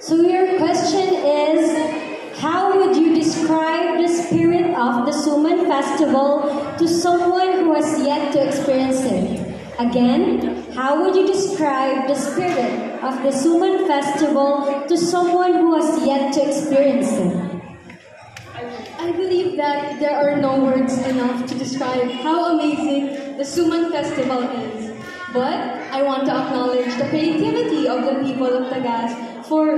So your question is, how would you describe the spirit of the Suman Festival to someone who has yet to experience it? Again, how would you describe the spirit of the Suman Festival to someone who has yet to experience it? I believe that there are no words enough to describe how amazing the Suman Festival is. But I want to acknowledge the creativity of the people of Tagas for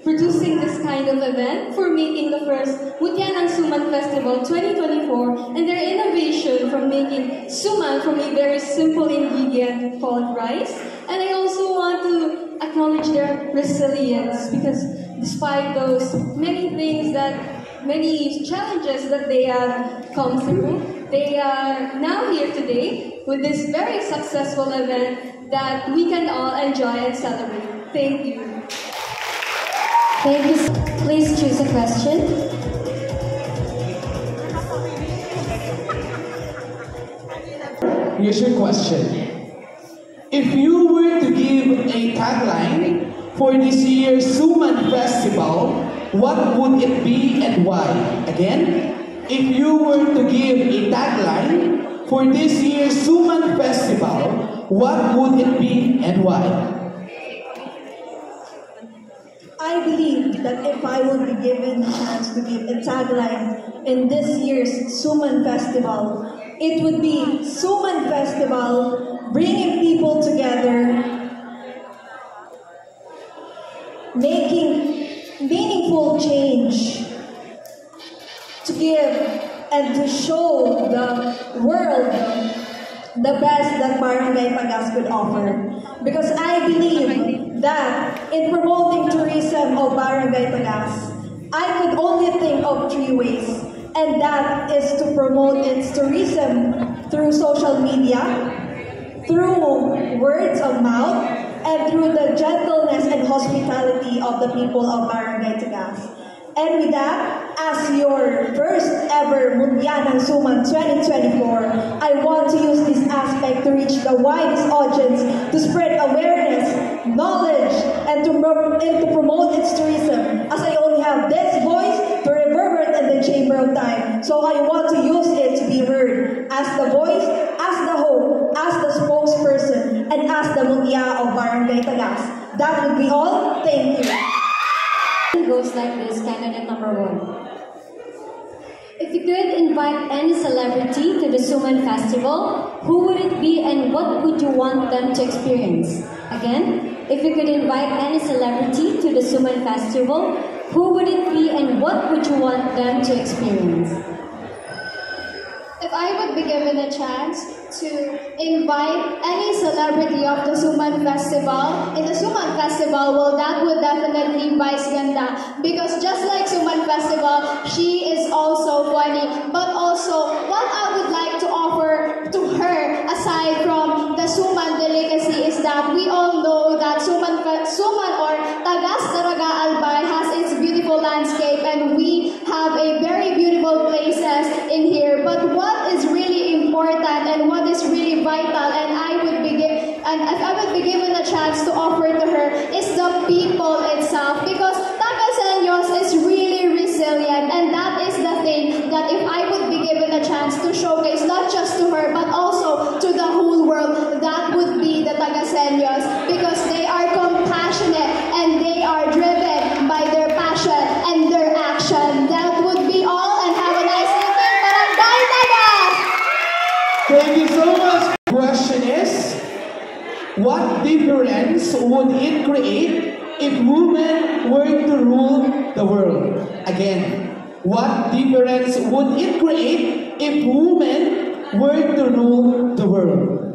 producing this kind of event, for making the first Mutyanang Suman Festival 2024, and their innovation from making suman from a very simple ingredient called rice. And I also want to acknowledge their resilience, because despite those many challenges that they have come through, they are now here today with this very successful event that we can all enjoy and celebrate. Thank you. Thank you. Please choose a question. Here's your question. If you were to give a tagline for this year's Suman Festival, what would it be and why? Again, if you were to give a tagline for this year's Suman Festival, what would it be and why? I believe that if I would be given a chance to give a tagline in this year's Suman Festival, it would be Suman Festival, bringing people together, making meaningful change, to give and to show the world the best that Barangay Tagas could offer. Because I believe that in promoting tourism of Barangay Tagas, I could only think of 3 ways, and that is to promote its tourism through social media, through words of mouth, and through the gentleness and hospitality of the people of Barangay Tagas. And with that, as your first ever Mutyanang Suman 2024, I want to use this aspect to reach the widest audience, to spread awareness, knowledge, and to promote its tourism, as I only have this voice to reverberate in the chamber of time. So I want to use it to be heard as the voice, as the hope, as the spokesperson, and as the Mutya of Barangay Tagas. That would be all. Thank you. It goes like this, candidate number 1. If you could invite any celebrity to the Suman Festival, who would it be and what would you want them to experience? Again, if you could invite any celebrity to the Suman Festival, who would it be and what would you want them to experience? If I would be given a chance to invite any celebrity of the Suman Festival, in the Suman Festival, well, that would definitely Vice Ganda. Because just like Suman Festival, she is also funny. But also, what I would like to offer to her, aside from the Suman delicacy, is that we all know that Suman or Tagas Daraga Albay has its beautiful landscape, and we have a very beautiful places in here. But what is really important and what is really vital, and if I would be given a chance to offer to her, is the people itself, because Tagaseños is really resilient, and that is the thing that if I would be given a chance to showcase not just to her but also to the whole world, that would be the Tagaseños, because they are compassionate and they are driven by their passion and their action. That would be all, and have a nice evening. Barangay Tagas! Thank you so much. Question is, what difference would it create if women were to rule the world? Again, what difference would it create if women were to rule the world?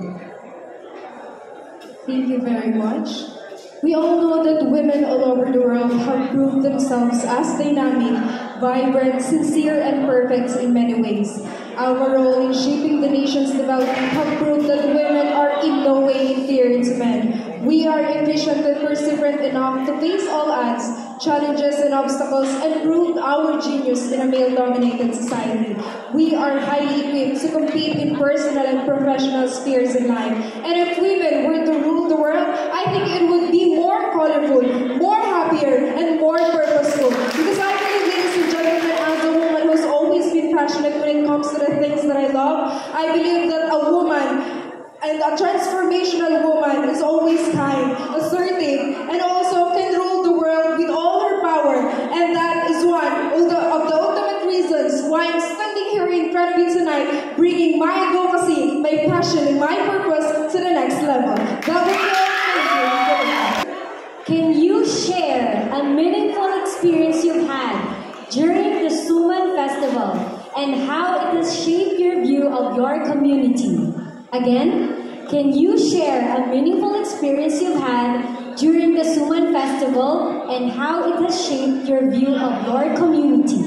Thank you very much. We all know that women all over the world have proved themselves as dynamic, vibrant, sincere, and perfect in many ways. Our role in shaping the nation's development have proved that women are in no way inferior to men. We are efficient and perseverant enough to face all odds, challenges, and obstacles, and prove our genius in a male-dominated society. We are highly equipped to compete in personal and professional spheres in life. And if women were to rule the world, I think it would be more colorful, more happier, And a transformational woman is always kind, assertive, and also can rule the world with all her power. And that is one of the ultimate reasons why I'm standing here in front of you tonight, bringing my advocacy, my passion, and my purpose to the next level. That will be all. Thank you. Can you share a meaningful experience you've had during the Suman Festival and how it has shaped your view of your community? Again, can you share a meaningful experience you've had during the Suman Festival and how it has shaped your view of your community?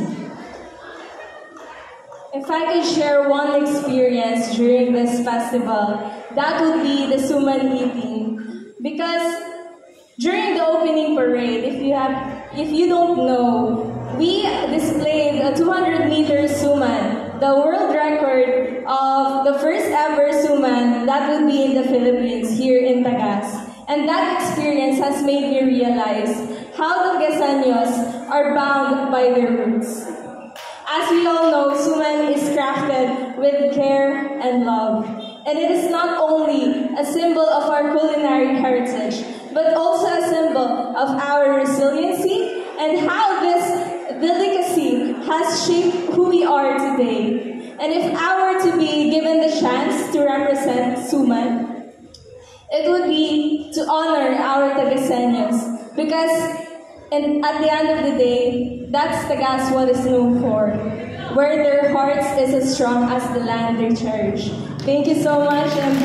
If I could share one experience during this festival, that would be the Suman eating. Because during the opening parade, if you don't know, we displayed a 200-meter suman, the world record of the first ever suman that would be in the Philippines, here in Tagas. And that experience has made me realize how the Tagaseños are bound by their roots. As we all know, suman is crafted with care and love. And it is not only a symbol of our culinary heritage, but also a symbol of our resiliency and how this delicacy has shaped who we are today. And if I were to be given the chance to represent Suman, it would be to honor our Tagaseños. Because at the end of the day, that's Tagas what is known for, where their hearts is as strong as the land they cherish. Thank you so much, and